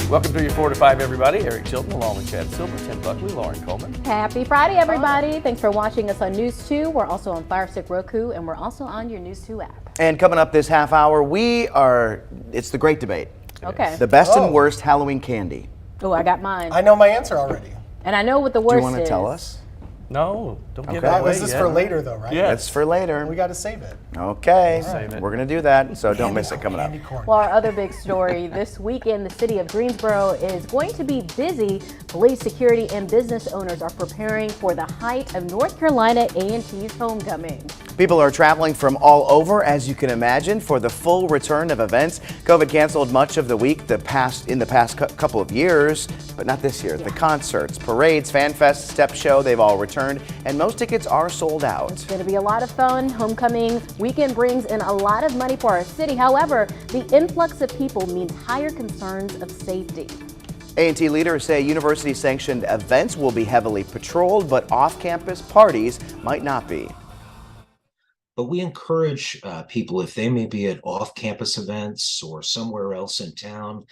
Welcome to your 4 to 5, everybody. Eric Chilton along with Chad Silver, Tim Buckley, Lauren Coleman. Happy Friday, everybody. Thanks for watching us on News 2. We're also on Fire Stick Roku, and we're also on your News 2 app. And coming up this half hour, it's the great debate. Okay. The best and worst Halloween candy. Oh, I got mine. I know my answer already. And I know what the worst Do is. you want to tell us? No, don't give it Okay. away This is yet. for later, though, right? Yeah. It's for later. We got to save it. Okay. Save it. We're going to do that, so don't miss it coming up. Candy corn. Well, our other big story this weekend, the city of Greensboro is going to be busy. Police, security, and business owners are preparing for the height of North Carolina A&T's homecoming. People are traveling from all over, as you can imagine, for the full return of events. COVID canceled much of the week in the past couple of years, but not this year. The concerts, parades, fan fest, step show, they've all returned, and most tickets are sold out. It's going to be a lot of fun. Homecoming weekend brings in a lot of money for our city. However, the influx of people means higher concerns of safety. A&T leaders say university-sanctioned events will be heavily patrolled, but off-campus parties might not be. But we encourage people, if they may be at off-campus events or somewhere else in town,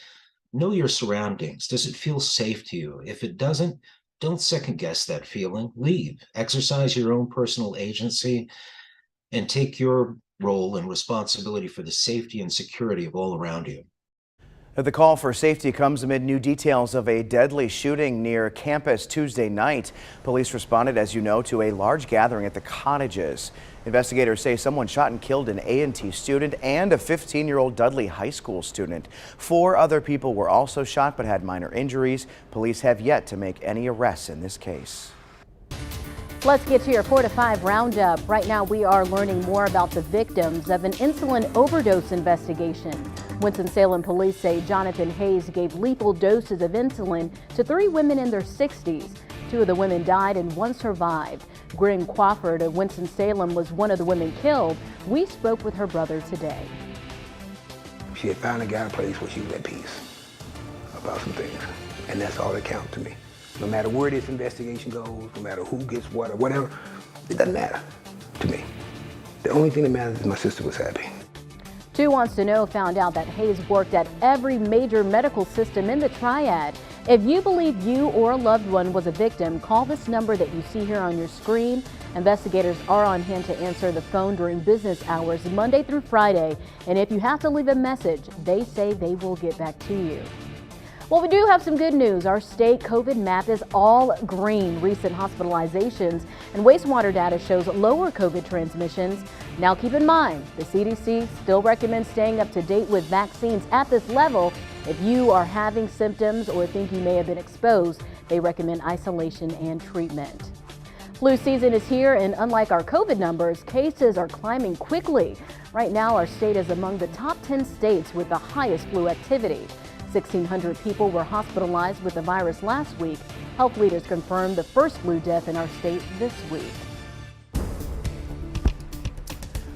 know your surroundings. Does it feel safe to you? If it doesn't, don't second-guess that feeling. Leave. Exercise your own personal agency and take your role and responsibility for the safety and security of all around you. The call for safety comes amid new details of a deadly shooting near campus Tuesday night. Police responded, as you know, to a large gathering at the Cottages. Investigators say someone shot and killed an A&T student and a 15-year-old Dudley High School student. 4 other people were also shot but had minor injuries. Police have yet to make any arrests in this case. Let's get to your 4 to 5 roundup. Right now, we are learning more about the victims of an insulin overdose investigation. Winston-Salem police say Jonathan Hayes gave lethal doses of insulin to 3 women in their 60s. 2 of the women died and 1 survived. Gwen Crawford of Winston-Salem was one of the women killed. We spoke with her brother today. She had finally got a place where she was at peace about some things, and that's all that counts to me. No matter where this investigation goes, no matter who gets what or whatever, it doesn't matter to me. The only thing that matters is my sister was happy. 2 Wants to Know found out that Hayes worked at every major medical system in the Triad. If you believe you or a loved one was a victim, call this number that you see here on your screen. Investigators are on hand to answer the phone during business hours, Monday through Friday. And if you have to leave a message, they say they will get back to you. Well, we do have some good news. Our state COVID map is all green. Recent hospitalizations and wastewater data shows lower COVID transmissions. Now keep in mind, the CDC still recommends staying up to date with vaccines at this level. If you are having symptoms or think you may have been exposed, they recommend isolation and treatment. Flu season is here, and unlike our COVID numbers, cases are climbing quickly. Right now, our state is among the top 10 states with the highest flu activity. 1,600 people were hospitalized with the virus last week. Health leaders confirmed the first flu death in our state this week.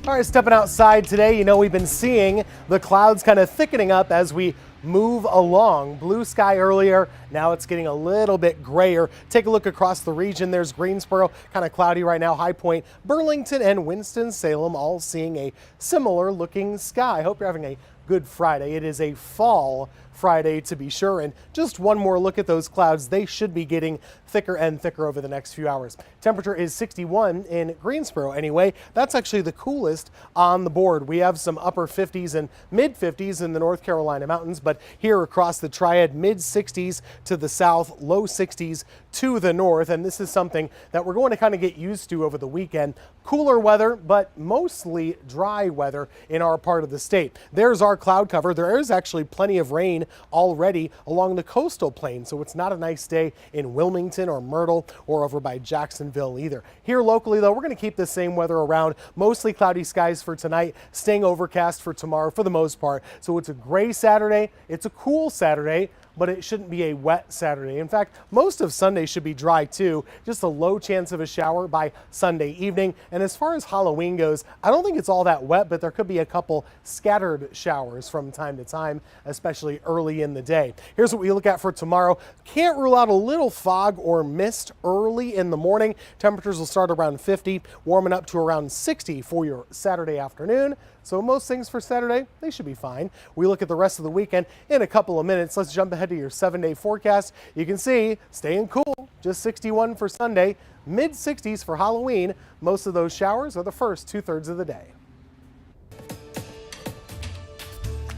All right, stepping outside today, you know, we've been seeing the clouds kind of thickening up as we move along. Blue sky earlier, now it's getting a little bit grayer. Take a look across the region. There's Greensboro, kind of cloudy right now. High Point, Burlington, and Winston-Salem all seeing a similar looking sky. I hope you're having a good Friday. It is a fall Friday to be sure, and just one more look at those clouds. They should be getting thicker and thicker over the next few hours. Temperature is 61 in Greensboro anyway. That's actually the coolest on the board. We have some upper 50s and mid 50s in the North Carolina mountains, but here across the Triad, mid 60s to the south, low 60s to the north, and this is something that we're going to kind of get used to over the weekend. Cooler weather, but mostly dry weather in our part of the state. There's our cloud cover. There is actually plenty of rain already along the coastal plain, so it's not a nice day in Wilmington or Myrtle or over by Jacksonville either. Here locally, though, we're going to keep the same weather around. Mostly cloudy skies for tonight, staying overcast for tomorrow for the most part. So it's a gray Saturday. It's a cool Saturday, but it shouldn't be a wet Saturday. In fact, most of Sunday should be dry too. Just a low chance of a shower by Sunday evening. And as far as Halloween goes, I don't think it's all that wet, but there could be a couple scattered showers from time to time, especially early in the day. Here's what we look at for tomorrow. Can't rule out a little fog or mist early in the morning. Temperatures will start around 50, warming up to around 60 for your Saturday afternoon. So most things for Saturday, they should be fine. We look at the rest of the weekend in a couple of minutes. Let's jump ahead to your 7-day forecast. You can see staying cool, just 61 for Sunday, mid 60s for Halloween. Most of those showers are the first 2/3 of the day.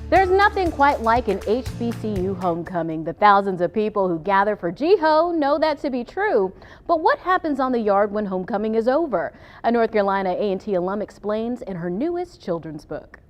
There's nothing quite like an HBCU homecoming. The thousands of people who gather for GHOE know that to be true. But what happens on the yard when homecoming is over? A North Carolina A&T alum explains in her newest children's book.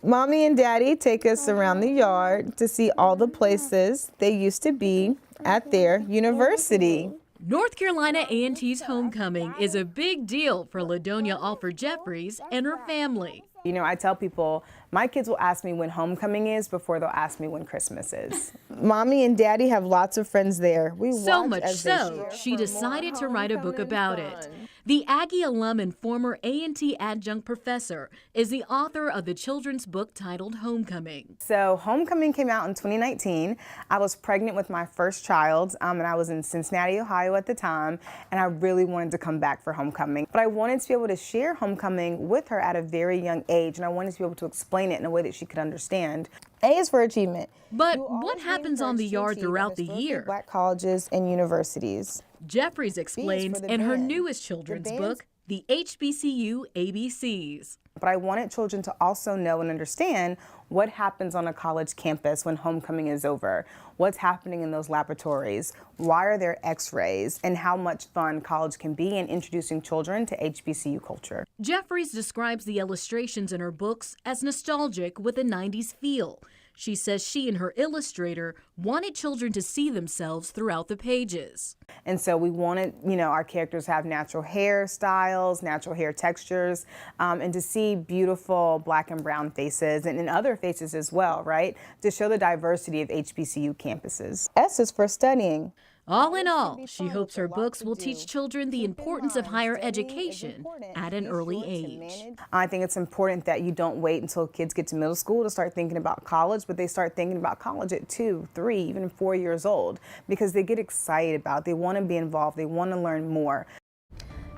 Mommy and Daddy take us around the yard to see all the places they used to be at their university. North Carolina A&T's homecoming is a big deal for Ladonia Alford Jeffries and her family. You know, I tell people, my kids will ask me when homecoming is before they'll ask me when Christmas is. Mommy and Daddy have lots of friends there. So much so, she decided to write a book about it. The Aggie alum and former A&T adjunct professor is the author of the children's book titled Homecoming. So Homecoming came out in 2019. I was pregnant with my first child, and I was in Cincinnati, Ohio at the time, and I really wanted to come back for Homecoming. But I wanted to be able to share Homecoming with her at a very young age, and I wanted to be able to explain it in a way that she could understand. A is for achievement. But what happens on the yard throughout the year? Black colleges and universities. Jeffries explains in her newest children's book, The HBCU ABCs. But I wanted children to also know and understand what happens on a college campus when homecoming is over, what's happening in those laboratories, why are there x-rays, and how much fun college can be in introducing children to HBCU culture. Jeffries describes the illustrations in her books as nostalgic with a 90s feel. She says she and her illustrator wanted children to see themselves throughout the pages. And so we wanted, our characters to have natural hair styles, natural hair textures, and to see beautiful black and brown faces and other faces as well, right? To show the diversity of HBCU campuses. S is for studying. All in all, she hopes her books will teach children the importance of higher education at an early age. I think it's important that you don't wait until kids get to middle school to start thinking about college, but they start thinking about college at 2, 3, even 4 years old, because they get excited about it. They want to be involved. They want to learn more.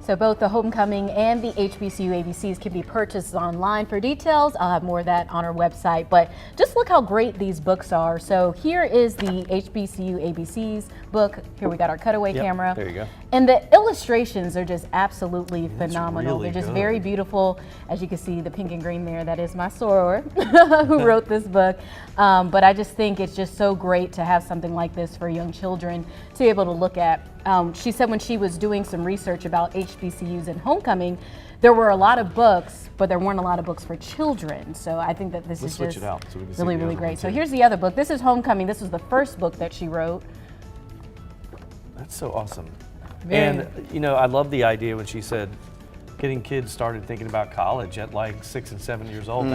So both the Homecoming and the HBCU ABCs can be purchased online. For details, I'll have more of that on our website, but just look how great these books are. So here is the HBCU ABCs book. Here we got our cutaway camera. There you go. And the illustrations are just absolutely phenomenal. really They're just good. very beautiful. As you can see, the pink and green there, that is my soror who wrote this book. But I just think it's just so great to have something like this for young children to be able to look at. She said when she was doing some research about HBCUs and homecoming, there were a lot of books, but there weren't a lot of books for children. So I think that this Let's is switch just it out so we can see really, the really other great. one, So too. here's the other book. This is Homecoming. This was the first book that she wrote. That's so awesome. Very- And, I love the idea when she said getting kids started thinking about college at like 6 and 7 years old.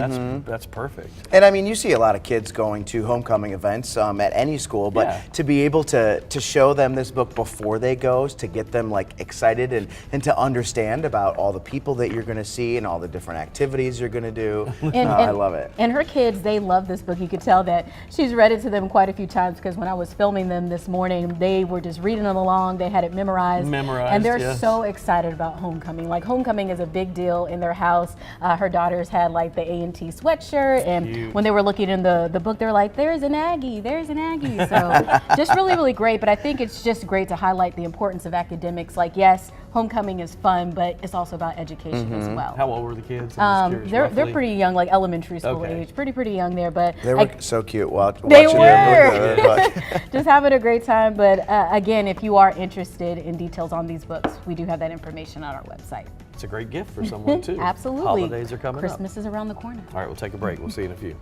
That's perfect. And I mean, you see a lot of kids going to homecoming events at any school, but Yeah. to be able to show them this book before they go, to get them like excited and to understand about all the people that you're going to see and all the different activities you're going to do. I love it. And her kids, they love this book. You could tell that she's read it to them quite a few times because when I was filming them this morning, they were just reading it along. They had it memorized. And they're yes. so excited about homecoming. Like homecoming is a big deal in their house. Her daughters had like the A&T sweatshirt, and Cute. when they were looking in the book, they're like, there's an Aggie, there's an Aggie. So just really, really great. But I think it's just great to highlight the importance of academics. Like, yes, homecoming is fun, but it's also about education as well. How old were the kids? I'm just curious, They're roughly. pretty young, like elementary school Okay. age, pretty young there. But They were so cute watching They them were. look good. just having a great time. But again, if you are interested in details on these books, we do have that information on our website. It's a great gift for someone too. Absolutely. Holidays are coming Christmas is around the corner. up. All right, we'll take a break. We'll see you in a few.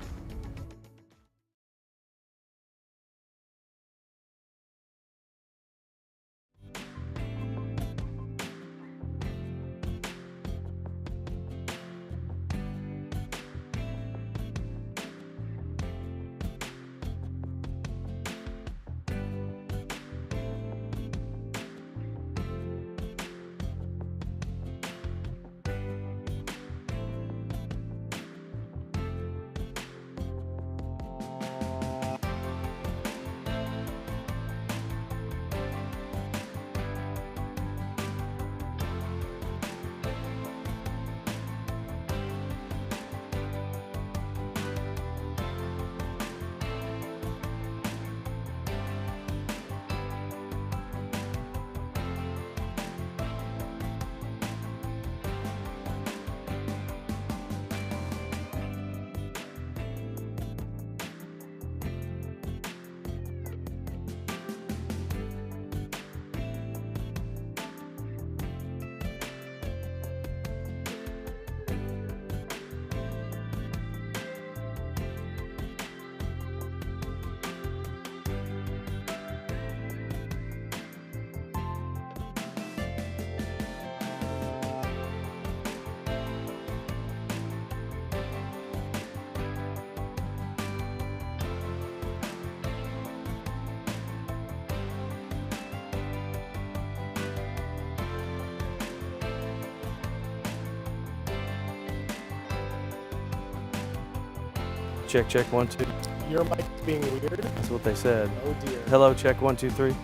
Check, check, 1, 2. Your mic's being weird. That's what they said. Oh dear. Hello, check, 1, 2, 3.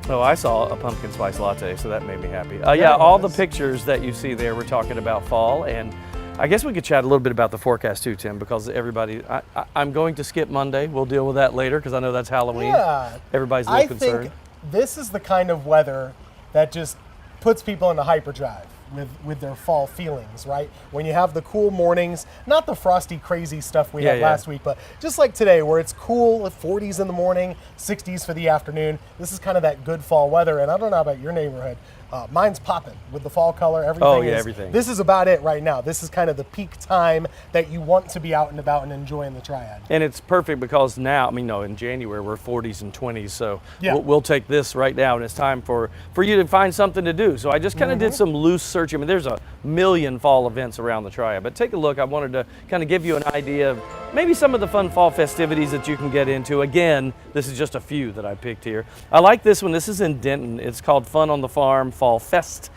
Oh, I saw a pumpkin spice latte, so that made me happy. Yeah, all the pictures that you see there, we're talking about fall, and I guess we could chat a little bit about the forecast too, Tim, because everybody, I'm going to skip Monday. We'll deal with that later because I know that's Halloween. Yeah. Everybody's a little concerned. I think this is the kind of weather that just puts people into hyperdrive with their fall feelings, right? When you have the cool mornings, not the frosty, crazy stuff we had last week, but just like today where it's cool at 40s in the morning, 60s for the afternoon. This is kind of that good fall weather, and I don't know about your neighborhood. Mine's popping with the fall color. Everything. Oh yeah, everything. This is about it right now. This is kind of the peak time that you want to be out and about and enjoying the Triad. And it's perfect because now, I mean, no, in January we're 40s and 20s, so yeah. we'll take this right now, and it's time for you to find something to do. So I just kind of did some loose searching. I mean, there's a million fall events around the Triad, but take a look. I wanted to kind of give you an idea of maybe some of the fun fall festivities that you can get into. Again, this is just a few that I picked here. I like this one. This is in Denton. It's called Fun on the Farm Fall Fest.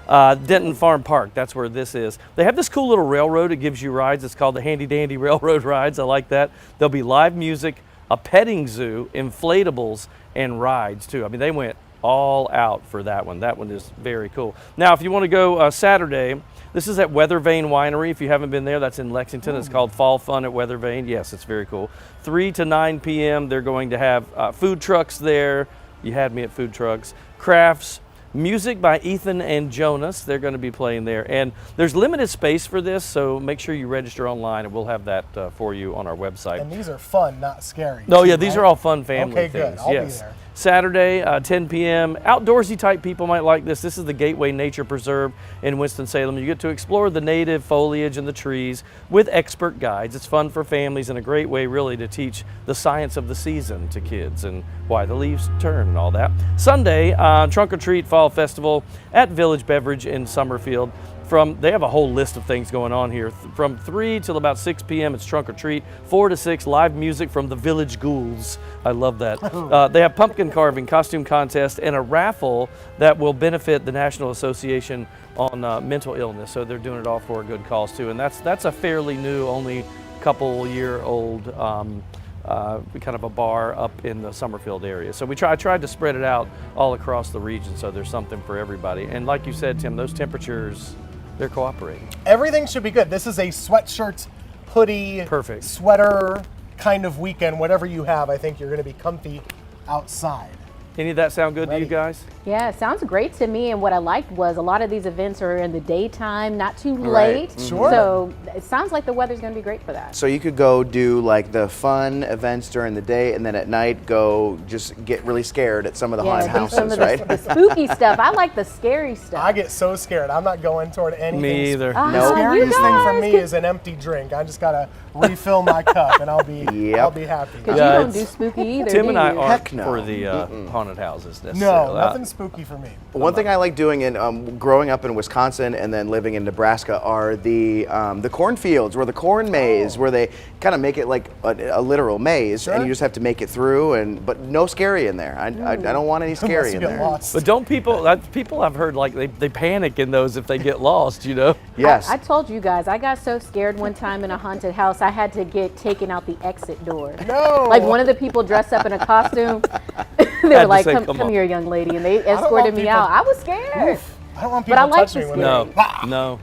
Denton Farm Park, that's where this is. They have this cool little railroad. It gives you rides. It's called the Handy Dandy Railroad Rides. I like that. There'll be live music, a petting zoo, inflatables, and rides too. I mean, they went all out for that one. That one is very cool. Now, if you want to go Saturday, this is at Weathervane Winery. If you haven't been there, that's in Lexington. It's called Fall Fun at Weathervane. Yes, it's very cool. 3 to 9 p.m. They're going to have food trucks there. You had me at food trucks. Crafts. Music by Ethan and Jonas. They're going to be playing there. And there's limited space for this, so make sure you register online, and we'll have that for you on our website. And these are fun, not scary. No, yeah, these are all fun family okay, things. Good. I'll yes. be there. Saturday, 10 p.m. Outdoorsy type people might like this. This is the Gateway Nature Preserve in Winston-Salem. You get to explore the native foliage and the trees with expert guides. It's fun for families and a great way really to teach the science of the season to kids and why the leaves turn and all that. Sunday, Trunk or Treat Fall Festival at Village Beverage in Summerfield. They have a whole list of things going on here. From 3 till about 6 p.m. it's Trunk or Treat. 4 to 6, live music from the Village Ghouls. I love that. They have pumpkin carving, costume contest, and a raffle that will benefit the National Association on Mental Illness. So they're doing it all for a good cause too. And that's a fairly new, only couple-year-old kind of a bar up in the Summerfield area. So I tried to spread it out all across the region so there's something for everybody. And like you said, Tim, those temperatures, they're cooperating. Everything should be good. This is a sweatshirt, hoodie, perfect sweater kind of weekend. Whatever you have, I think you're going to be comfy outside. Any of that sound good to you guys? Yeah, it sounds great to me. And what I liked was a lot of these events are in the daytime, not too Right. late. Sure. So it sounds like the weather's going to be great for that. So you could go do like the fun events during the day, and then at night go just get really scared at some of the haunted do some houses, of right? the spooky stuff. I like the scary stuff. I get so scared. I'm not going toward anything. Me either. The Nope. scariest You thing for guys me could- is an empty drink. I just gotta refill my cup, and I'll be happy. Because Yeah, you don't it's- do spooky either, Tim do and I you? aren't Heck no. for the haunted houses necessarily. No, nothing spooky for me. One thing I like doing in growing up in Wisconsin and then living in Nebraska are the cornfields, where the corn maze, where they kind of make it like a literal maze, and you just have to make it through, but no scary in there. I don't want any scary Unless you in get there. lost. But don't people I've heard like they panic in those if they get lost, you know? Yes. I told you guys, I got so scared one time in a haunted house, I had to get taken out the exit door. No. Like one of the people dressed up in a costume, they Had were to like, say, come "Come on." here, young lady, and they want escorted me people- out. I was scared. I don't want But I people like touching the me when scary. No.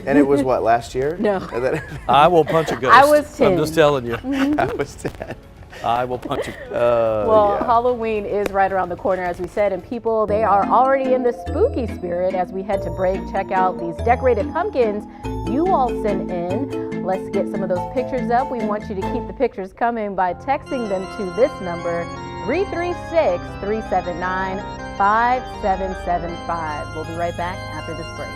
And it was what, last year? No. And then- I will punch a ghost. I was 10. I'm just telling you. I was 10. I will punch a Well, yeah. Halloween is right around the corner, as we said, and people, they are already in the spooky spirit. As we head to break, check out these decorated pumpkins you all sent in. Let's get some of those pictures up. We want you to keep the pictures coming by texting them to this number, 336-379-5555. 5775. We'll be right back after this break.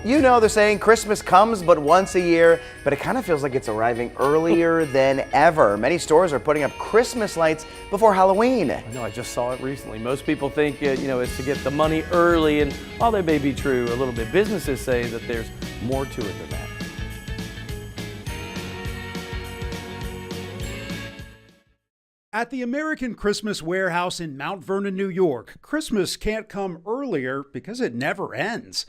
You know the saying, Christmas comes but once a year, but it kind of feels like it's arriving earlier than ever. Many stores are putting up Christmas lights before Halloween. I know, I just saw it recently. Most people think, it's to get the money early, and while that may be true a little bit, businesses say that there's more to it than that. At the American Christmas Warehouse in Mount Vernon, New York, Christmas can't come earlier because it never ends.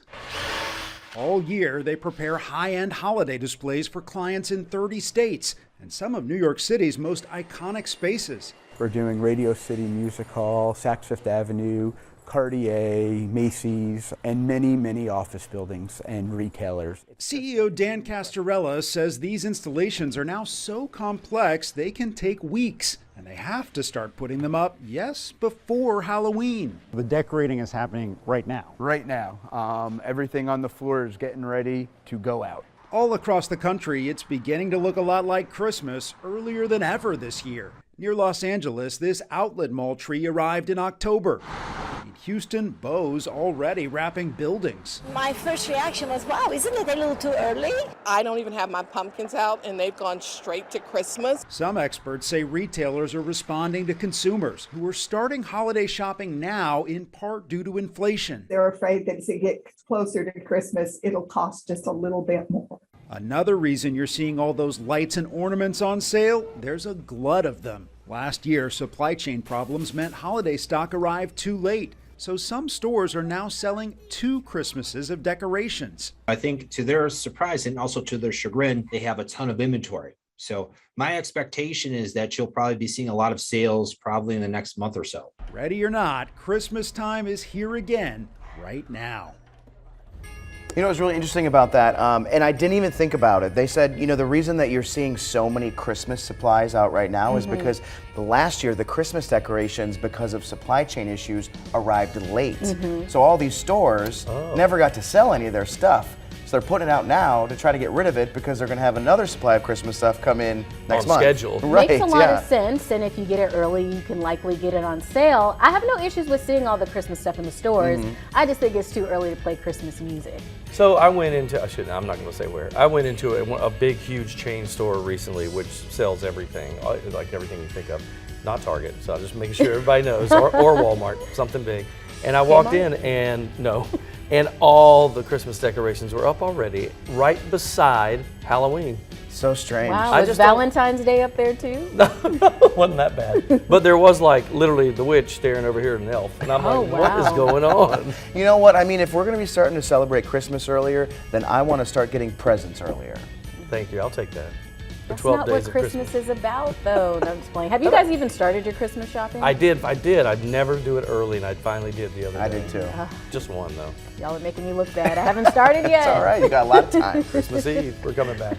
All year, they prepare high-end holiday displays for clients in 30 states and some of New York City's most iconic spaces. We're doing Radio City Music Hall, Saks Fifth Avenue, Cartier, Macy's, and many, many office buildings and retailers. CEO Dan Castorella says these installations are now so complex they can take weeks, and they have to start putting them up, yes, before Halloween. The decorating is happening right now. Right now, everything on the floor is getting ready to go out. All across the country, it's beginning to look a lot like Christmas earlier than ever this year. Near Los Angeles, this outlet mall tree arrived in October. In Houston, Beau's already wrapping buildings. My first reaction was, wow, isn't it a little too early? I don't even have my pumpkins out, and they've gone straight to Christmas. Some experts say retailers are responding to consumers who are starting holiday shopping now in part due to inflation. They're afraid that as it gets closer to Christmas, it'll cost just a little bit more. Another reason you're seeing all those lights and ornaments on sale, there's a glut of them. Last year, supply chain problems meant holiday stock arrived too late. So some stores are now selling 2 Christmases of decorations. I think to their surprise and also to their chagrin, they have a ton of inventory. So my expectation is that you'll probably be seeing a lot of sales probably in the next month or so. Ready or not, Christmas time is here again right now. You know what's really interesting about that, and I didn't even think about it. They said, the reason that you're seeing so many Christmas supplies out right now is because last year the Christmas decorations, because of supply chain issues, arrived late. So all these stores never got to sell any of their stuff. So they're putting it out now to try to get rid of it because they're going to have another supply of Christmas stuff come in next month. Schedule. Right, Makes a lot of sense, and if you get it early, you can likely get it on sale. I have no issues with seeing all the Christmas stuff in the stores. I just think it's too early to play Christmas music. So I went into, I'm not going to say where. I went into a big, huge chain store recently, which sells everything, like everything you think of. Not Target, so I'm just making sure everybody knows, or Walmart, something big. And I walked in and all the Christmas decorations were up already, right beside Halloween. So strange. Wow, was Valentine's Day up there too? No, it wasn't that bad. But there was like literally the witch staring over here at an elf. And I'm like, what is going on? You know what? I mean, if we're going to be starting to celebrate Christmas earlier, then I want to start getting presents earlier. Thank you. I'll take that. That's not what Christmas is about, though. No, I'm just playing. Have you guys even started your Christmas shopping? I did. I'd never do it early, and I finally did the other day. I did too. Just one, though. Y'all are making me look bad. I haven't started yet. It's all right. You got a lot of time. Christmas Eve. We're coming back.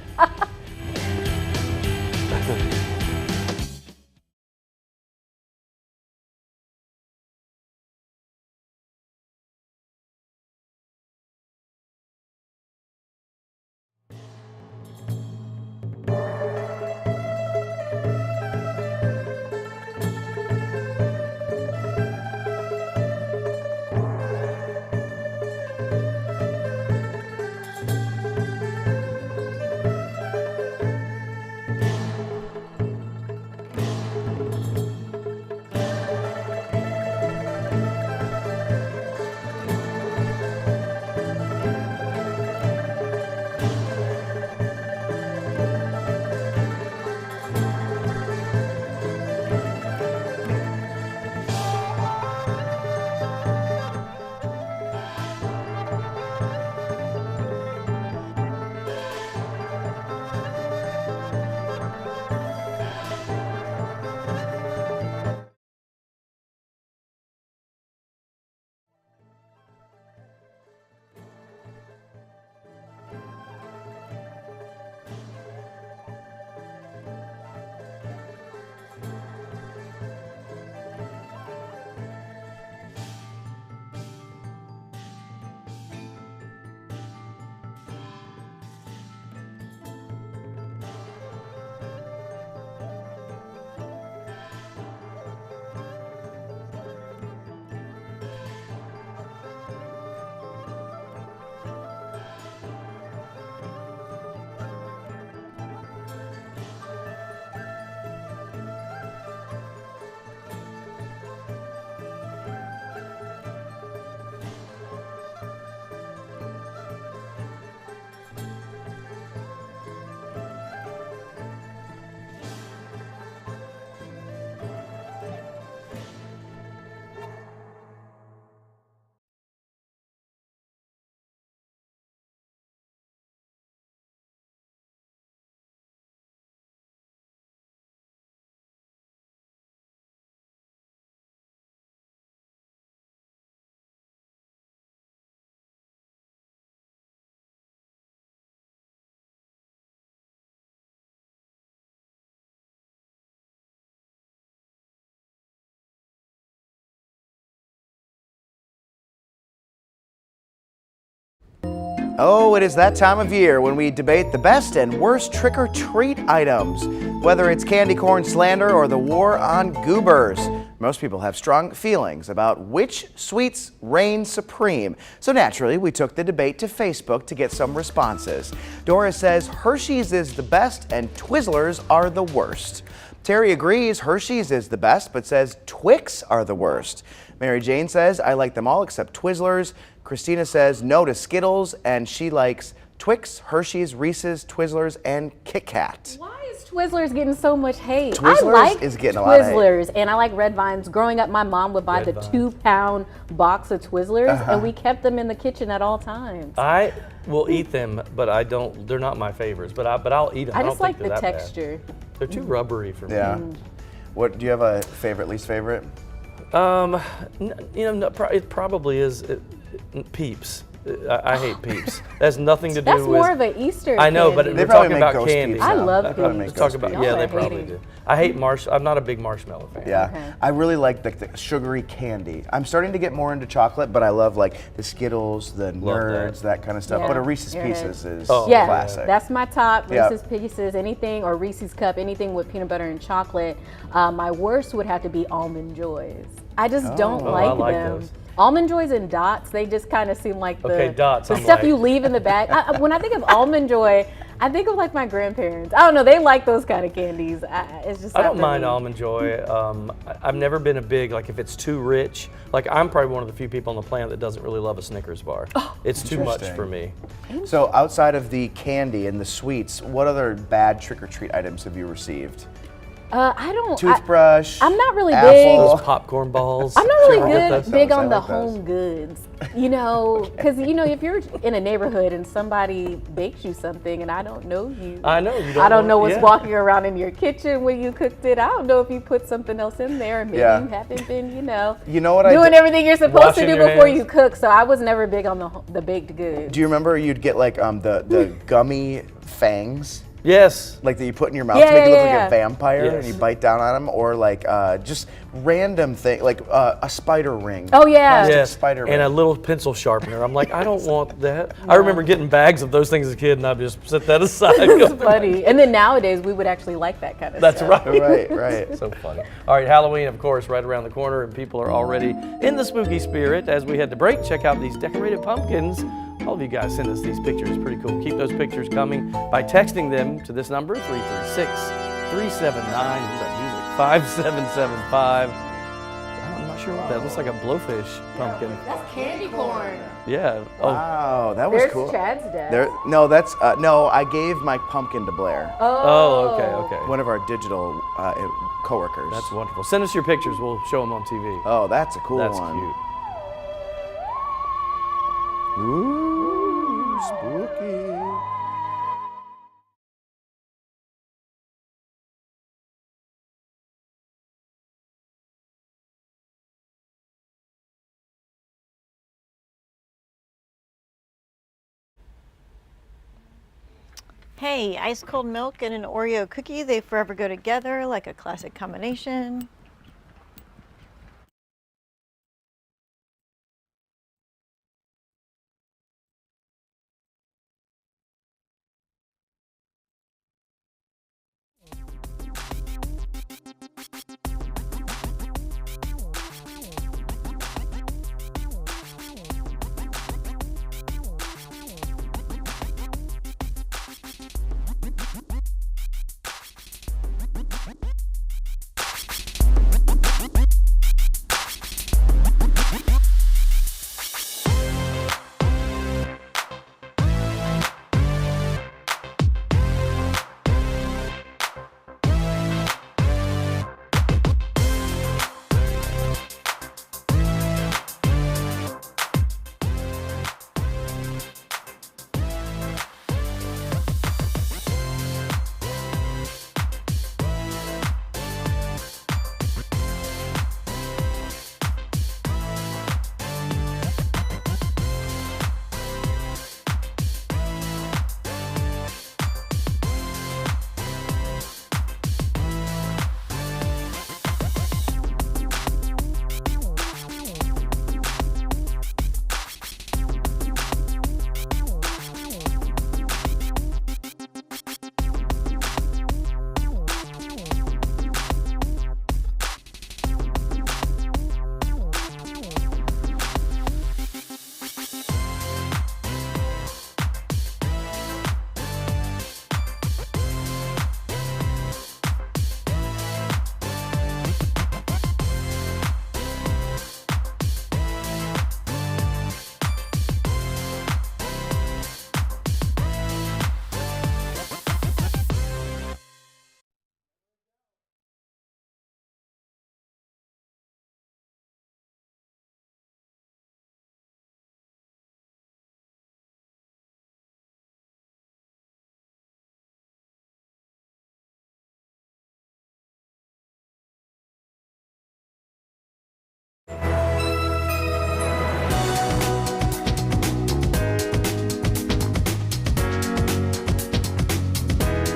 Oh, it is that time of year when we debate the best and worst trick-or-treat items. Whether it's candy corn slander or the war on goobers, most people have strong feelings about which sweets reign supreme. So naturally, we took the debate to Facebook to get some responses. Doris says Hershey's is the best and Twizzlers are the worst. Terry agrees Hershey's is the best, but says Twix are the worst. Mary Jane says, I like them all except Twizzlers. Christina says no to Skittles, and she likes Twix, Hershey's, Reese's, Twizzlers, and Kit Kat. Why is Twizzlers getting so much hate? Twizzlers I like is getting a lot of hate. Twizzlers, and I like Red Vines. Growing up, my mom would buy the 2-pound box of Twizzlers, and we kept them in the kitchen at all times. I will eat them, but I don't. They're not my favorites, but I'll eat them. I just like the texture. They're too rubbery for me. Yeah. What do you have a favorite, least favorite? It probably is Peeps. I hate Peeps. That has nothing to do That's with. more of an Easter I know, but candy. we're talking about candy. I love They probably make Peeps. Ghost Talk about Peeps. yeah, Y'all they are probably hating. do. I hate I'm not a big marshmallow fan. Yeah, Okay. I really like the sugary candy. I'm starting to get more into chocolate, but I love like the Skittles, the Nerds, that kind of stuff. Yeah. But a Reese's You're Pieces right. is Yeah, classic. that's my top. Yeah. Reese's Pieces, anything, or Reese's Cup, anything with peanut butter and chocolate. My worst would have to be Almond Joys. I just don't Oh, I like like them. those. Almond Joys and Dots, they just kind of seem like the, Dots, the I'm stuff like- you leave in the bag. When I think of Almond Joy, I think of like my grandparents. I don't know, they like those kind of candies. It's just I not don't for mind me. Almond Joy. I've never been a big, like if it's too rich, like I'm probably one of the few people on the planet that doesn't really love a Snickers bar. It's too much Interesting. for me. So outside of the candy and the sweets, what other bad trick-or-treat items have you received? I don't. Toothbrush. I'm not really apple. big. Those popcorn balls. I'm not Did you really ever get those? big I on the like those. home goods, because if you're in a neighborhood and somebody bakes you something and I don't know you, I know. You don't I don't know want- what's yeah. walking around in your kitchen when you cooked it. I don't know if you put something else in there. Maybe Yeah. you haven't been, You know what I doing did? everything you're supposed Washing to do your before hands. you cook. So I was never big on the baked goods. Do you remember you'd get like the gummy fangs? Yes. Like that you put in your mouth Yeah, to make you look yeah, like yeah. a vampire and Yes. you bite down on them, or like just random thing like a spider ring. Oh, yeah. Plastic Yes, spider ring. and a little pencil sharpener. I'm like, I don't want that. I remember getting bags of those things as a kid, and I'd just set that aside. It's funny. And then nowadays we would actually like that kind of That's stuff. right. Right. So funny. All right, Halloween, of course, right around the corner, and people are already in the spooky spirit. As we head to break, check out these decorated pumpkins. All of you guys send us these pictures. Pretty cool. Keep those pictures coming by texting them to this number, 336-379, 5775. I'm not sure what that looks like. A blowfish pumpkin. That's candy corn. Yeah. Oh, Wow, that was There's cool. Chad's dad. No, that's no. I gave my pumpkin to Blair, oh, okay. one of our digital coworkers. That's wonderful. Send us your pictures. We'll show them on TV. Oh, that's a cool That's one. cute. Ooh, spooky. Hey, ice cold milk and an Oreo cookie, they forever go together like a classic combination.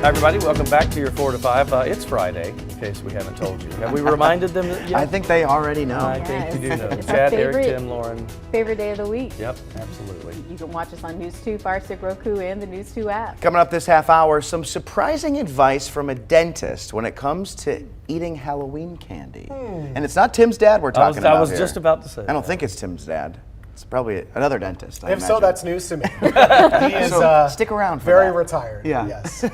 Hi everybody, welcome back to your 4 to 5. It's Friday, in case we haven't told you. Have we reminded them yet? I think they already know. I think you do know. It's Chad, our Eric, Tim, Lauren. Favorite day of the week. Yep, absolutely. You can watch us on News 2, Fire Stick, Roku, and the News 2 app. Coming up this half hour, some surprising advice from a dentist when it comes to eating Halloween candy. And it's not Tim's dad we're talking about I was here. just about to say. I don't think it's Tim's dad. It's probably another dentist. I If so, imagine. that's news to me. He is So stick around for very that. retired. Yeah. Yes.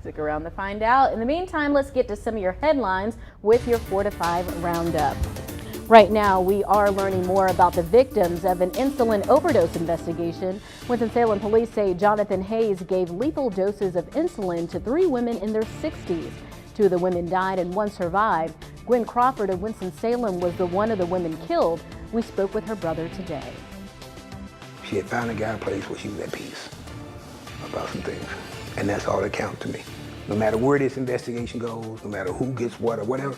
Stick around to find out. In the meantime, let's get to some of your headlines with your 4 to 5 roundup. Right now, we are learning more about the victims of an insulin overdose investigation. Winston-Salem police say Jonathan Hayes gave lethal doses of insulin to 3 women in their 60s. 2 of the women died and 1 survived. Gwen Crawford of Winston-Salem was the one of the women killed. We spoke with her brother today. She had found a guy a place where she was at peace about some things. And that's all that counts to me. No matter where this investigation goes, no matter who gets what or whatever,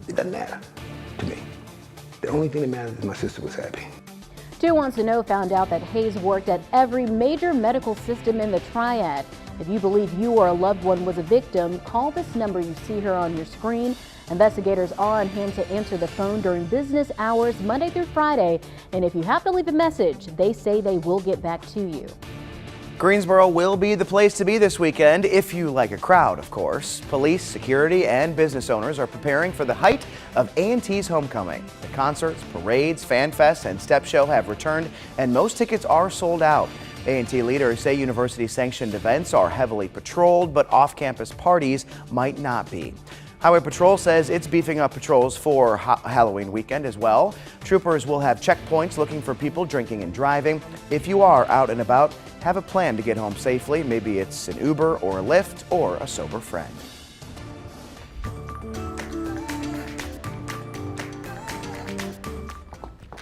it doesn't matter to me. The only thing that matters is my sister was happy. 2 Wants to Know found out that Hayes worked at every major medical system in the Triad. If you believe you or a loved one was a victim, call this number you see here on your screen. Investigators are on hand to answer the phone during business hours, Monday through Friday. And if you have to leave a message, they say they will get back to you. Greensboro will be the place to be this weekend, if you like a crowd, of course. Police, security, and business owners are preparing for the height of A&T's homecoming. The concerts, parades, fan fests, and step show have returned, and most tickets are sold out. A&T leaders say university-sanctioned events are heavily patrolled, but off-campus parties might not be. Highway Patrol says it's beefing up patrols for Halloween weekend as well. Troopers will have checkpoints looking for people drinking and driving. If you are out and about, have a plan to get home safely. Maybe it's an Uber or a Lyft or a sober friend.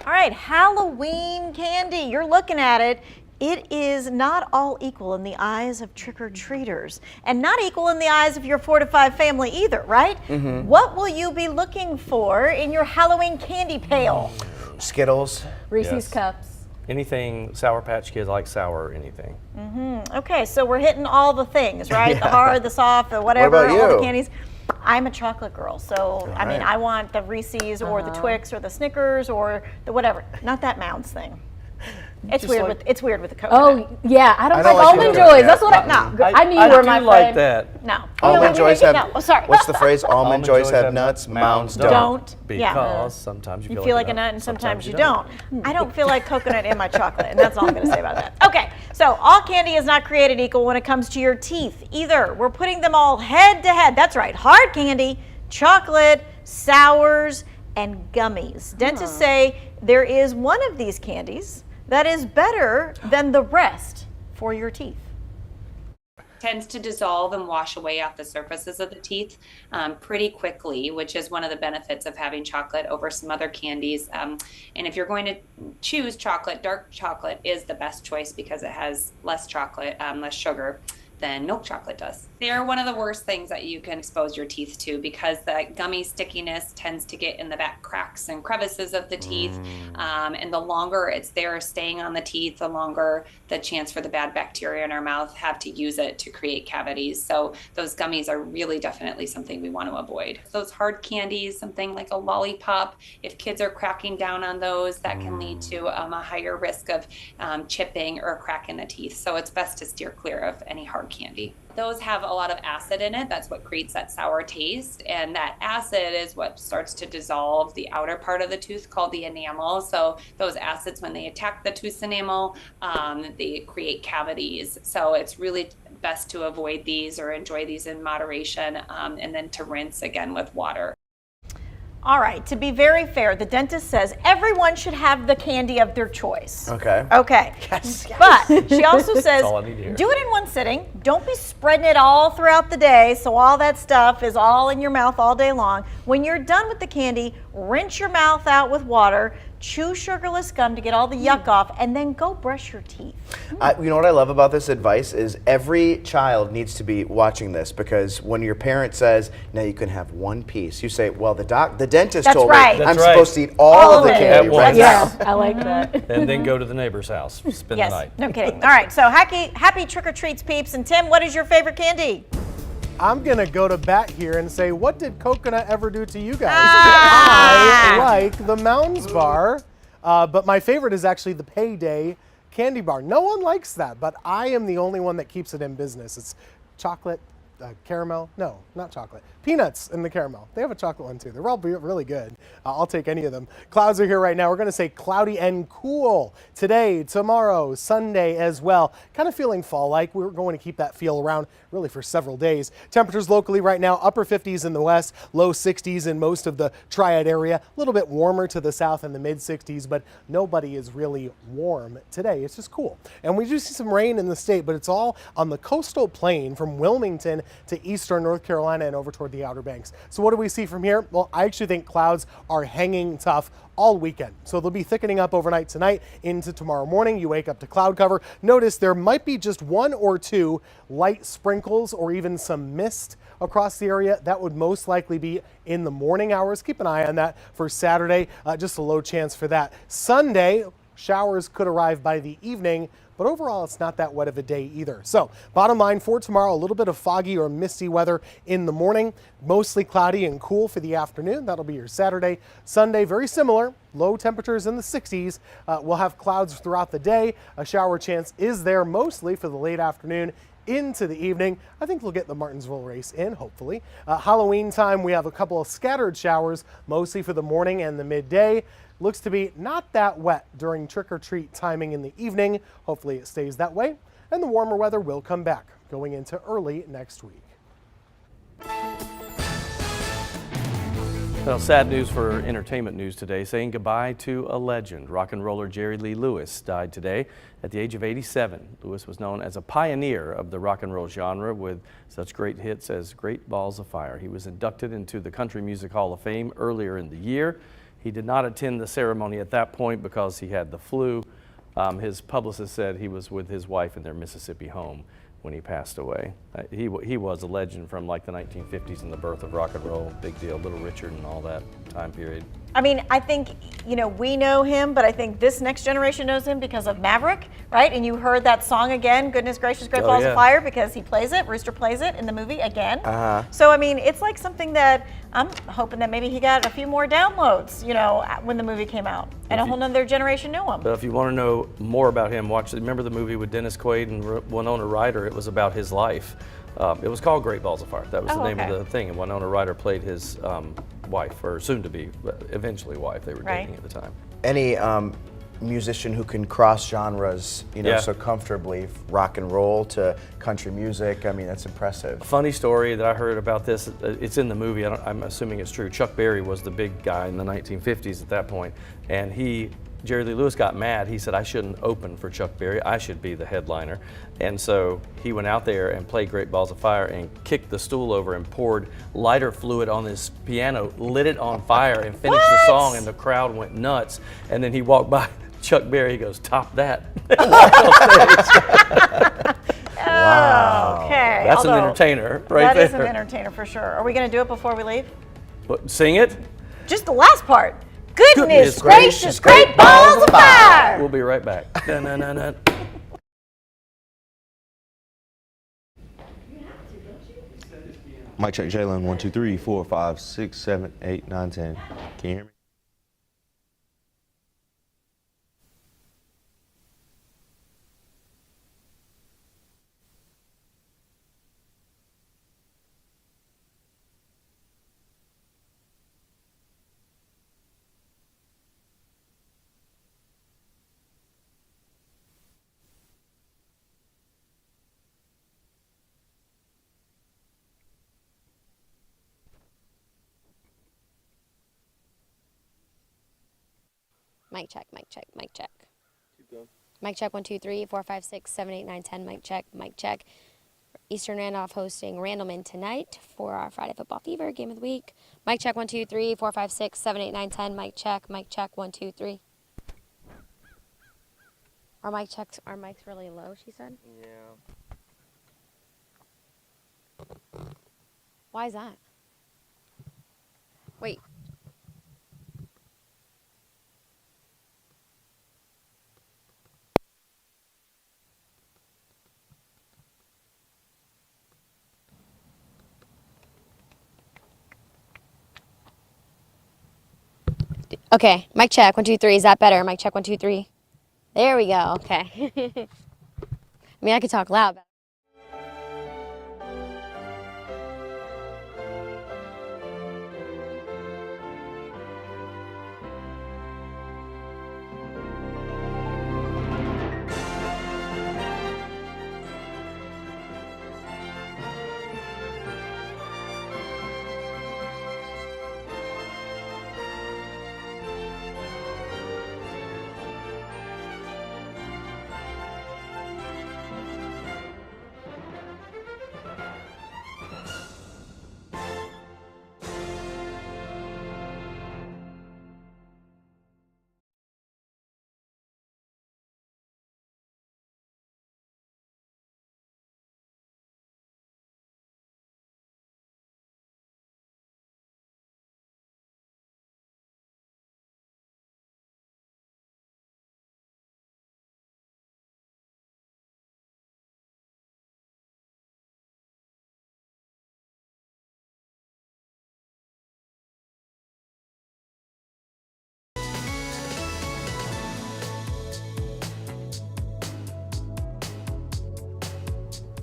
All right, Halloween candy. You're looking at it. It is not all equal in the eyes of trick-or-treaters, and not equal in the eyes of your 4 to 5 family either, right? What will you be looking for in your Halloween candy pail? Skittles. Reese's Cups. Anything Sour Patch Kids, like sour or anything. Okay, so we're hitting all the things, right? The hard, the soft, the whatever, What about all you? the candies. I'm a chocolate girl, so I mean, I want the Reese's or the Twix or the Snickers or the whatever. Not that Mounds thing. It's Just weird like- with it's weird with the coconut. Oh, yeah, I don't don't like like Almond coconut, Joys. yeah. That's what I knew you were my friend. like that. No. Almond Joys have, No, oh, sorry. what's the phrase? Almond Joys have nuts, Mounds don't. Don't. Because sometimes You feel like a nut and sometimes you don't. I don't feel like coconut in my chocolate, and that's all I'm going to say about that. Okay, so all candy is not created equal when it comes to your teeth either. We're putting them all head to head. That's right, hard candy, chocolate, sours, and gummies. Dentists say there is one of these candies that is better than the rest for your teeth. Tends to dissolve and wash away off the surfaces of the teeth pretty quickly, which is one of the benefits of having chocolate over some other candies. And if you're going to choose chocolate, dark chocolate is the best choice because it has less chocolate, less sugar than milk chocolate does. They're one of the worst things that you can expose your teeth to because the gummy stickiness tends to get in the back cracks and crevices of the teeth. And the longer it's there staying on the teeth, the longer the chance for the bad bacteria in our mouth have to use it to create cavities. So those gummies are really definitely something we want to avoid. Those hard candies, something like a lollipop, if kids are cracking down on those, that can lead to a higher risk of chipping or a crack in the teeth. So it's best to steer clear of any hard candy. Those have a lot of acid in it. That's what creates that sour taste. And that acid is what starts to dissolve the outer part of the tooth called the enamel. So those acids, when they attack the tooth enamel, they create cavities. So it's really best to avoid these or enjoy these in moderation and then to rinse again with water. All right, to be very fair, the dentist says everyone should have the candy of their choice. Okay. Okay. Yes. But she also says, all I need to hear. do it in one sitting. Don't be spreading it all throughout the day so all that stuff is all in your mouth all day long. When you're done with the candy, rinse your mouth out with water, chew sugarless gum to get all the yuck off, and then go brush your teeth. You know what I love about this advice is every child needs to be watching this because when your parent says, "Now you can have one piece," you say, "Well, the dentist That's told right. me That's I'm right. supposed to eat all of the it. candy At right once. now." Yeah, I like that. And then go to the neighbor's house, spend Yes, the night. no kidding. All right, so happy trick or treats, peeps. And Tim, what is your favorite candy? I'm going to go to bat here and say, what did coconut ever do to you guys? I like the Mounds bar, but my favorite is actually the Payday candy bar. No one likes that, but I am the only one that keeps it in business. It's chocolate, caramel. No, not chocolate. Peanuts in the caramel. They have a chocolate one too. They're all really good. I'll take any of them. Clouds are here right now. We're going to say cloudy and cool today, tomorrow, Sunday as well. Kind of feeling fall-like. We're going to keep that feel around really for several days. Temperatures locally right now, upper 50s in the west, low 60s in most of the Triad area. A little bit warmer to the south in the mid 60s, but nobody is really warm today. It's just cool. And we do see some rain in the state, but it's all on the coastal plain from Wilmington to eastern North Carolina and over toward the Outer Banks. So what do we see from here? Well, I actually think clouds are hanging tough all weekend. So they'll be thickening up overnight tonight into tomorrow morning. You wake up to cloud cover. Notice there might be just 1 or 2 light sprinkles or even some mist across the area. That would most likely be in the morning hours. Keep an eye on that for Saturday. Just a low chance for that. Sunday, showers could arrive by the evening, but overall it's not that wet of a day either. So bottom line for tomorrow, a little bit of foggy or misty weather in the morning, mostly cloudy and cool for the afternoon. That'll be your Saturday. Sunday, very similar, low temperatures in the 60s. We'll have clouds throughout the day. A shower chance is there mostly for the late afternoon into the evening. I think we'll get the Martinsville race in, hopefully. Halloween time, we have a couple of scattered showers, mostly for the morning and the midday. Looks to be not that wet during trick-or-treat timing in the evening. Hopefully it stays that way. And the warmer weather will come back going into early next week. Well, sad news for entertainment news today, saying goodbye to a legend. Rock and roller Jerry Lee Lewis died today at the age of 87. Lewis was known as a pioneer of the rock and roll genre with such great hits as Great Balls of Fire. He was inducted into the Country Music Hall of Fame earlier in the year. He did not attend the ceremony at that point because he had the flu. His publicist said he was with his wife in their Mississippi home when he passed away. He was a legend from like the 1950s and the birth of rock and roll, big deal, Little Richard and all that time period. I mean, I think, you know, we know him, but I think this next generation knows him because of Maverick, right? And you heard that song again, Goodness Gracious, Great Balls of Fire, because he plays it, Rooster plays it in the movie again. So, I mean, it's like something that I'm hoping that maybe he got a few more downloads, you know, when the movie came out. And a whole nother generation knew him. But if you want to know more about him, remember the movie with Dennis Quaid and Winona Ryder? It was about his life. It was called Great Balls of Fire. That was the name of the thing. And Winona Ryder played his wife, or soon to be, eventually wife. They were dating at the time. Any musician who can cross genres, you know, so comfortably, rock and roll to country music, I mean, that's impressive. A funny story that I heard about this, it's in the movie, I'm assuming it's true. Chuck Berry was the big guy in the 1950s at that point, and Jerry Lee Lewis got mad. He said, I shouldn't open for Chuck Berry. I should be the headliner. And so he went out there and played Great Balls of Fire and kicked the stool over and poured lighter fluid on this piano, lit it on fire and finished the song, and the crowd went nuts. And then he walked by Chuck Berry, he goes, top that. Wow. Okay. That's an entertainer right there. That is an entertainer for sure. Are we going to do it before we leave? What, sing it? Just the last part. Goodness gracious, Great Balls of Fire. We'll be right back. Mic check, Jalen. 1, 2, 3, 4, 5, 6, 7, 8, 9, 10. Can you hear me? Mic check, mic check, mic check. Keep going. Mic check, 1, 2, 3, 4, 5, 6, 7, 8, 9, 10. Mic check, mic check. Eastern Randolph hosting Randleman tonight for our Friday Football Fever game of the week. Mic check, 1, 2, 3, 4, 5, 6, 7, 8, 9, 10. Mic check, 1, 2, 3. Our mic's really low, she said? Yeah. Why is that? Wait. Okay, mic check, 1, 2, 3. Is that better? Mic check, 1, 2, 3. There we go, okay. I mean, I could talk loud.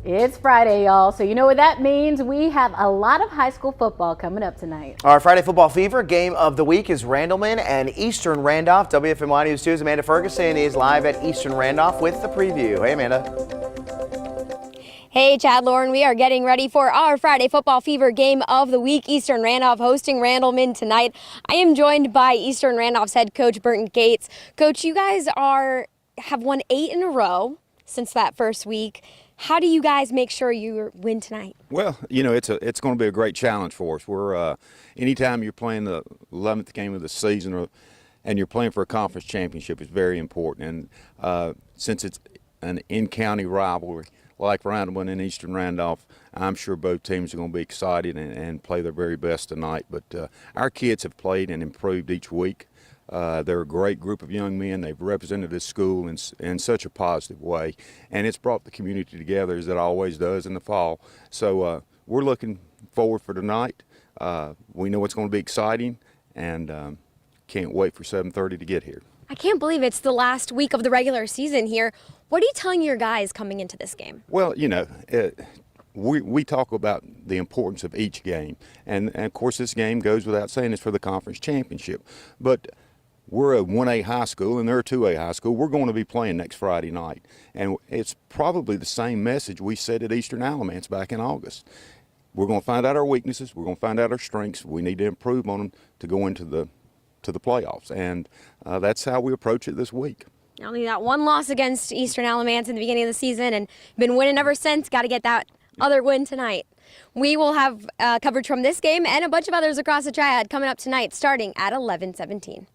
It's Friday, y'all, so you know what that means. We have a lot of high school football coming up tonight. Our Friday Football Fever game of the week is Randleman and Eastern Randolph. WFMY News 2's Amanda Ferguson is live at Eastern Randolph with the preview. Hey, Amanda. Hey, Chad, Lauren, we are getting ready for our Friday Football Fever game of the week. Eastern Randolph hosting Randleman tonight. I am joined by Eastern Randolph's head coach, Burton Gates. Coach, you guys have won 8 in a row since that first week. How do you guys make sure you win tonight? Well, you know, it's going to be a great challenge for us. We're anytime you're playing the 11th game of the season and you're playing for a conference championship, it's very important. And since it's an in-county rivalry like Randleman and Eastern Randolph, I'm sure both teams are going to be excited and play their very best tonight. But our kids have played and improved each week. They're a great group of young men. They've represented this school in such a positive way, and it's brought the community together as it always does in the fall. So we're looking forward for tonight. We know it's going to be exciting, and can't wait for 7:30 to get here. I can't believe it's the last week of the regular season here. What are you telling your guys coming into this game? Well, you know, we talk about the importance of each game, and of course this game goes without saying, it's for the conference championship. But we're a 1A high school and they're a 2A high school. We're going to be playing next Friday night. And it's probably the same message we said at Eastern Alamance back in August. We're going to find out our weaknesses. We're going to find out our strengths. We need to improve on them to go into the playoffs. And that's how we approach it this week. Only got one loss against Eastern Alamance in the beginning of the season and been winning ever since. Got to get that other win tonight. We will have coverage from this game and a bunch of others across the Triad coming up tonight starting at 11:17.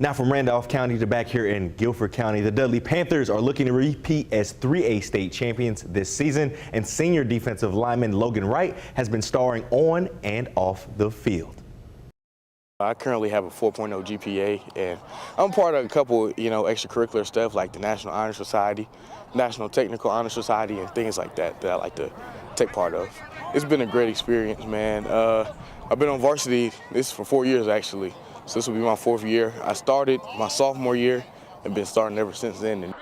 Now from Randolph County to back here in Guilford County, the Dudley Panthers are looking to repeat as 3A state champions this season, and senior defensive lineman Logan Wright has been starring on and off the field. I currently have a 4.0 GPA, and I'm part of a couple, extracurricular stuff like the National Honor Society, National Technical Honor Society, and things like that I like to take part of. It's been a great experience, man. I've been on varsity, this for 4 years actually. So this will be my 4th year. I started my sophomore year and been starting ever since then.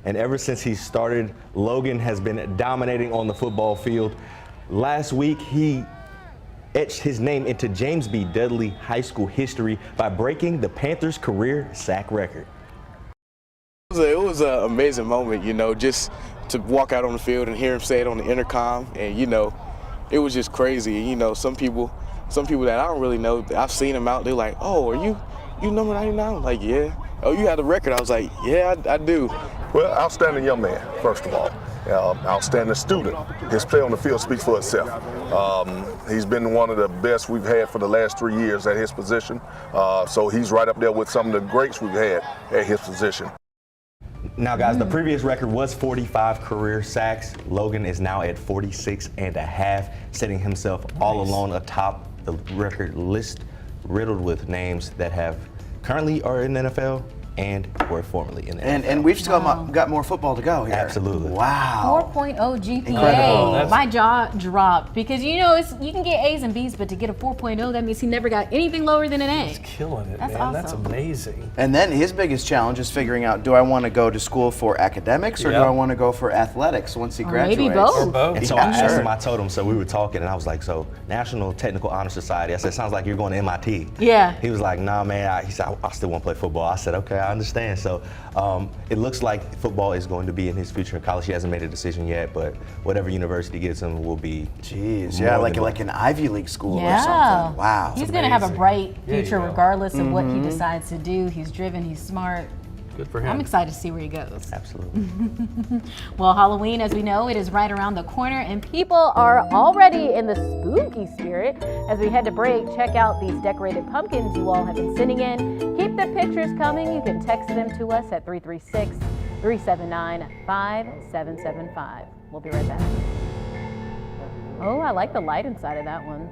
And ever since he started, Logan has been dominating on the football field. Last week, he etched his name into James B. Dudley High School history by breaking the Panthers' career sack record. It was an amazing moment, just to walk out on the field and hear him say it on the intercom. And, it was just crazy. Some people that I don't really know, I've seen them out, they're like, oh, are you number 99? I'm like, yeah. Oh, you had a record? I was like, yeah, I do. Well, outstanding young man, first of all. Outstanding student. His play on the field speaks for itself. He's been one of the best we've had for the last 3 years at his position. So he's right up there with some of the greats we've had at his position. Now, guys, the previous record was 45 career sacks. Logan is now at 46 and a half, setting himself all alone atop the record list, riddled with names that currently are in the NFL, and were formerly in the And NFL. we've still got more football to go here. Absolutely. Wow. 4.0 GPA. Incredible. My jaw dropped because you can get A's and B's, but to get a 4.0, that means he never got anything lower than an A. He's killing it, That's man. awesome. That's amazing. And then his biggest challenge is figuring out, do I want to go to school for academics or do I want to go for athletics once he graduates? Maybe both. Or both. And so I asked him, I told him, so we were talking, and I was like, so National Technical Honor Society. I said, sounds like you're going to MIT. Yeah. He was like, nah, man. He said, I still want to play football. I said, okay, I understand. So it looks like football is going to be in his future in college. He hasn't made a decision yet, but whatever university gives him will be. Jeez, yeah, like an Ivy League school or Yeah. something. Wow. He's going to have a bright Yeah, you future know. regardless of what he decides to do. He's driven, he's smart. Good for him. I'm excited to see where he goes. Absolutely. Well, Halloween, as we know, it is right around the corner, and people are already in the spooky spirit. As we head to break, check out these decorated pumpkins you all have been sending in. Keep the pictures coming. You can text them to us at 336-379-5775. We'll be right back. Oh, I like the light inside of that one.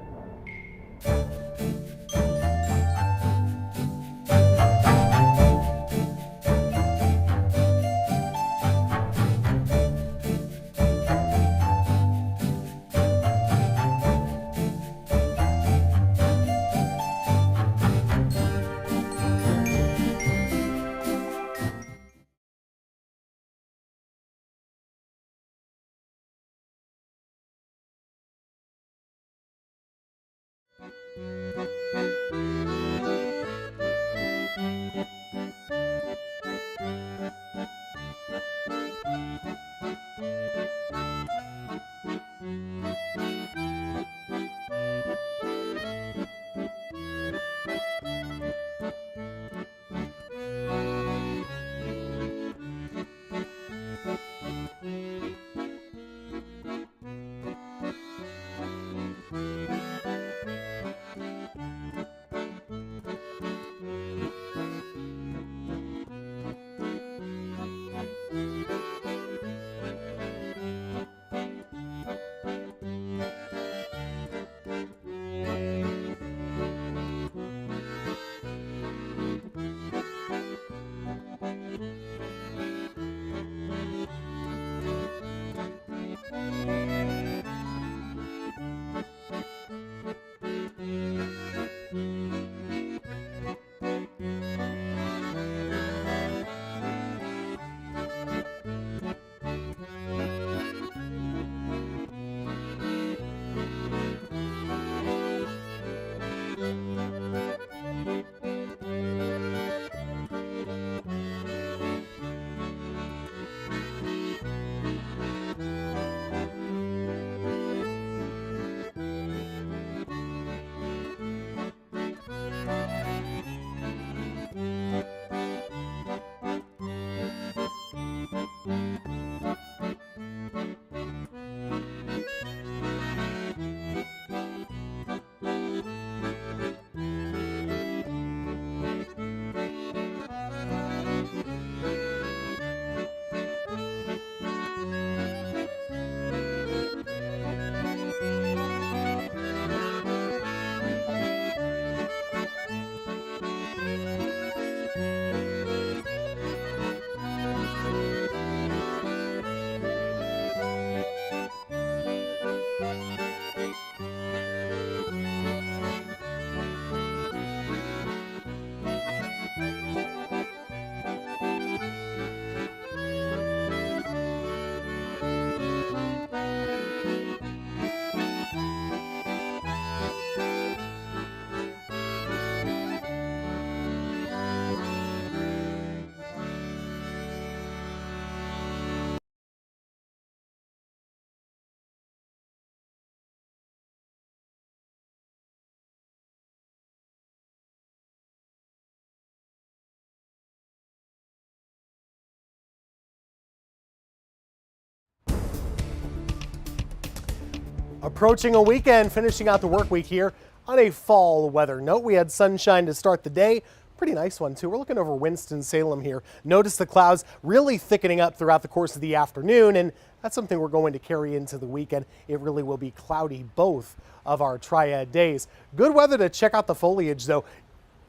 Approaching a weekend, finishing out the work week here on a fall weather note. We had sunshine to start the day. Pretty nice one too. We're looking over Winston-Salem here. Notice the clouds really thickening up throughout the course of the afternoon, and that's something we're going to carry into the weekend. It really will be cloudy both of our triad days. Good weather to check out the foliage though.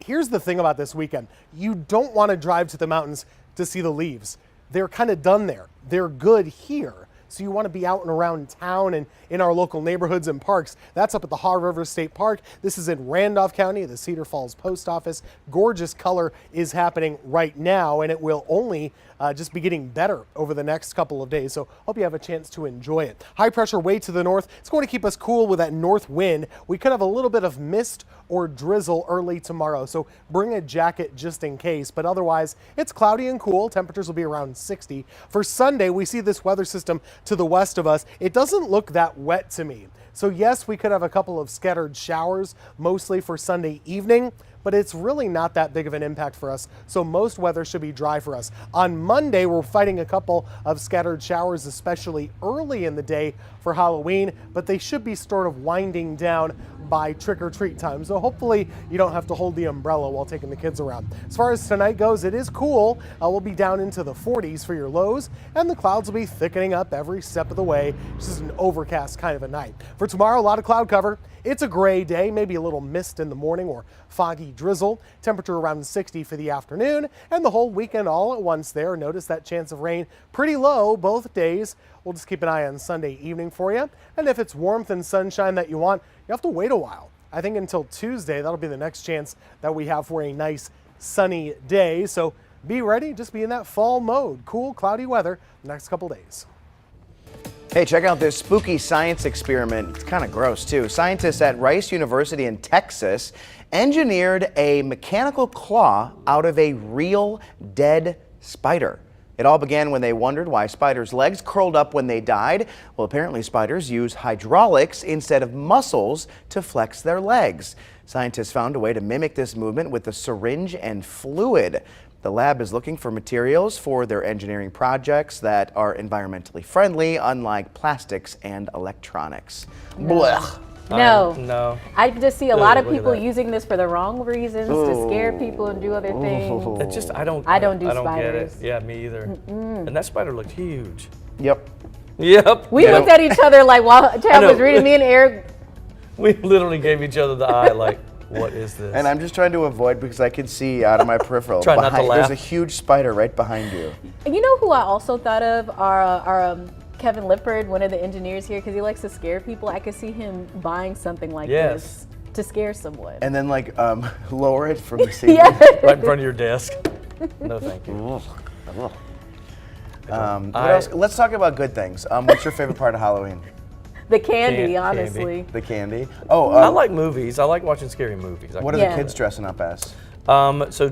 here's the thing about this weekend. You don't want to drive to the mountains to see the leaves. They're kind of done there. They're good here. So you want to be out and around town and in our local neighborhoods and parks. That's up at the Haw River State Park. This is in Randolph County, the Cedar Falls Post Office. Gorgeous color is happening right now, and it will only just be getting better over the next couple of days. So hope you have a chance to enjoy it. High pressure way to the north. It's going to keep us cool with that north wind. We could have a little bit of mist or drizzle early tomorrow, so bring a jacket just in case. But otherwise, it's cloudy and cool. Temperatures will be around 60. For Sunday, we see this weather system to the west of us. It doesn't look that wet to me. So yes, we could have a couple of scattered showers, mostly for Sunday evening, but it's really not that big of an impact for us. So most weather should be dry for us. On Monday, we're fighting a couple of scattered showers, especially early in the day for Halloween, but they should be sort of winding down by trick-or-treat time. So hopefully you don't have to hold the umbrella while taking the kids around. As far as tonight goes, it is cool. We'll be down into the 40s for your lows, and the clouds will be thickening up every step of the way. It's just an overcast kind of a night. For tomorrow, a lot of cloud cover. It's a gray day, maybe a little mist in the morning or foggy drizzle. Temperature around 60 for the afternoon, and the whole weekend all at once there. Notice that chance of rain pretty low both days. We'll just keep an eye on Sunday evening for you. And if it's warmth and sunshine that you want, you have to wait a while. I think until Tuesday, that'll be the next chance that we have for a nice sunny day. So be ready, just be in that fall mode. Cool, cloudy weather the next couple days. Hey, check out this spooky science experiment. It's kind of gross, too. Scientists at Rice University in Texas engineered a mechanical claw out of a real dead spider. It all began when they wondered why spiders' legs curled up when they died. Well, apparently spiders use hydraulics instead of muscles to flex their legs. Scientists found a way to mimic this movement with a syringe and fluid. The lab is looking for materials for their engineering projects that are environmentally friendly, unlike plastics and electronics. Blech. No. I just see a lot of people using this for the wrong reasons, to scare people and do other things. It's just, I don't do spiders. Get it. Yeah, me either. And that spider looked huge. Yep. We looked at each other like while Chad was reading, me and Eric. We literally gave each other the eye like, what is this? And I'm just trying to avoid because I can see out of my peripheral. Try not to laugh. There's a huge spider right behind you. And you know who I also thought of? Our Kevin Lippard, one of the engineers here, because he likes to scare people. I could see him buying something like this to scare someone. And then like lower it from the ceiling. Right in front of your desk. No, thank you. What else? Let's talk about good things. What's your favorite part of Halloween? The candy, honestly. The candy. I like movies. I like watching scary movies. What are the kids dressing up as? So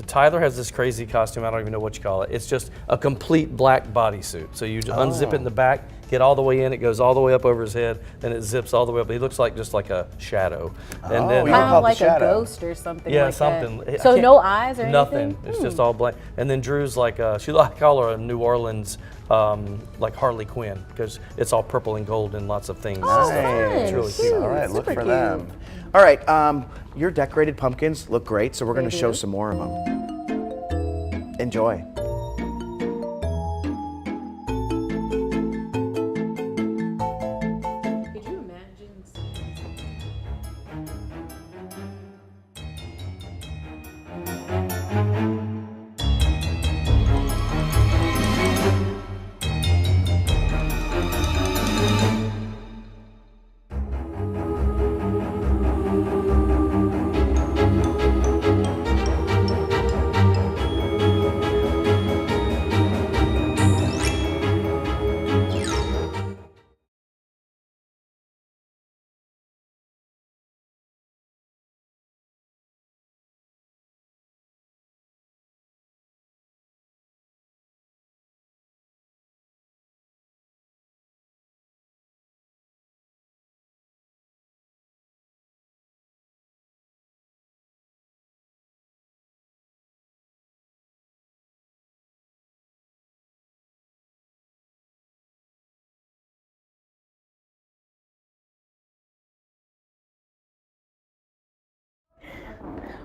Tyler has this crazy costume. I don't even know what you call it. It's just a complete black bodysuit. So you unzip it in the back, get all the way in. It goes all the way up over his head, then it zips all the way up. He looks like just like a shadow. And then kind of like a ghost or something. Yeah, like something. That. So no eyes or nothing. anything. It's just all black. And then Drew's like I call her a New Orleans like Harley Quinn because it's all purple and gold and lots of things. Nice. It's really cute. All right, look for them. All right, your decorated pumpkins look great, so we're going to show some more of them. Enjoy. Could you imagine?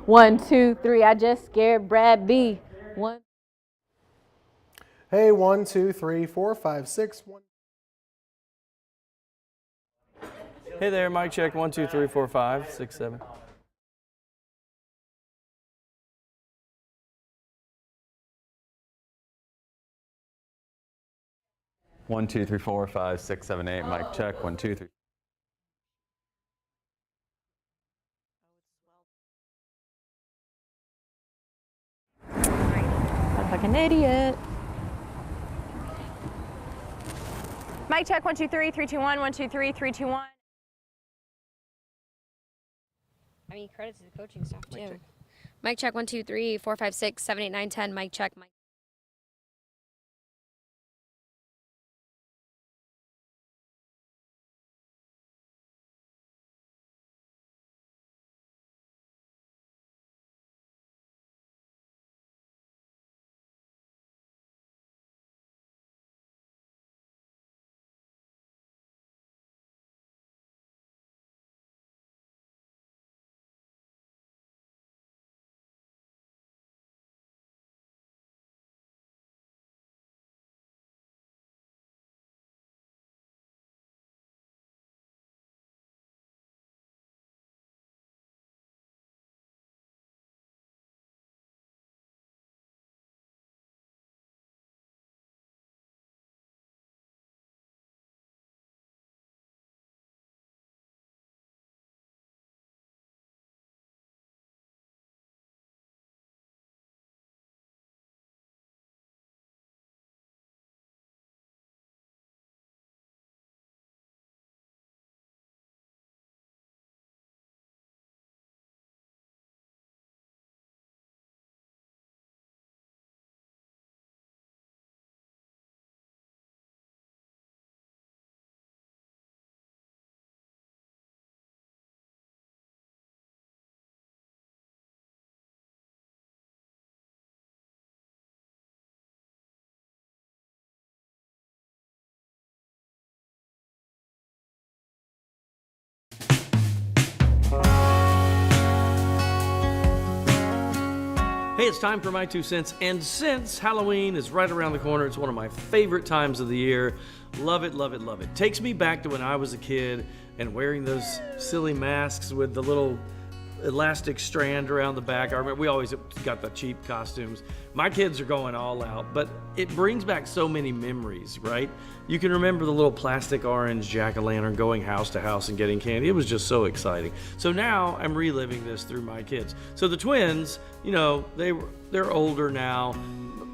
One, two, three. I just scared Brad B. One. Hey, 1, 2, 3, 4, 5, 6. Hey there, mic check. 1, 2, 3, 4, 5, 6, 7. 1, 2, 3, 4, 5, 6, 7, 8. Mic check. 1, 2, 3. I'm a fucking idiot. Mic check. 1, 2, 3, 3, 2, 1. 1, 2, 3, 3, 2, 1. I mean, credit to the coaching staff too. Mic check. 1, 2, 3, 4, 5, 6, 7, 8, 9, 10. Mic check. Mic. Hey, it's time for my 2 cents, and since Halloween is right around the corner, it's one of my favorite times of the year. Love it, love it, love it. Takes me back to when I was a kid and wearing those silly masks with the little elastic strand around the back. I remember we always got the cheap costumes. My kids are going all out, but it brings back so many memories, right? You can remember the little plastic orange jack-o'-lantern going house to house and getting candy. It was just so exciting. So now I'm reliving this through my kids. So the twins, you know, they're older now.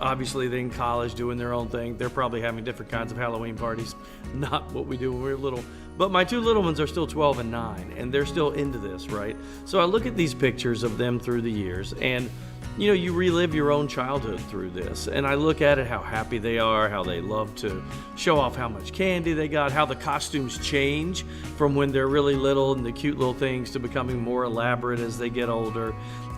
Obviously, they're in college doing their own thing. They're probably having different kinds of Halloween parties. Not what we do when we were little. But my 2 little ones are still 12 and 9, and they're still into this, right? So I look at these pictures of them through the years, and you know, you relive your own childhood through this. And I look at it, how happy they are, how they love to show off how much candy they got, how the costumes change from when they're really little and the cute little things to becoming more elaborate as they get older.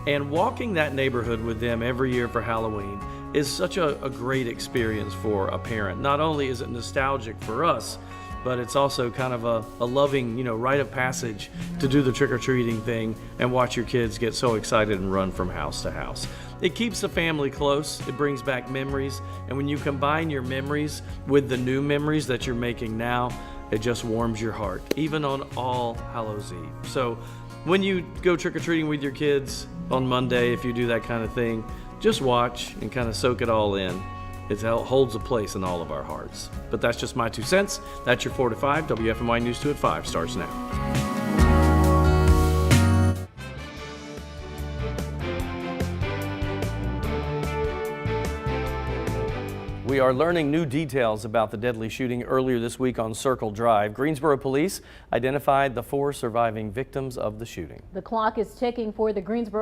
And walking that neighborhood with them every year for Halloween is such a great experience for a parent. Not only is it nostalgic for us, but it's also kind of a loving, you know, rite of passage to do the trick-or-treating thing and watch your kids get so excited and run from house to house. It keeps the family close, it brings back memories, and when you combine your memories with the new memories that you're making now, it just warms your heart, even on All Hallows Eve. So when you go trick-or-treating with your kids on Monday, if you do that kind of thing, just watch and kind of soak it all in. It holds a place in all of our hearts. But that's just my 2 cents. That's your 4 to 5. WFMY News 2 at 5 starts now. We are learning new details about the deadly shooting earlier this week on Circle Drive. Greensboro police identified the 4 surviving victims of the shooting. The clock is ticking for the Greensboro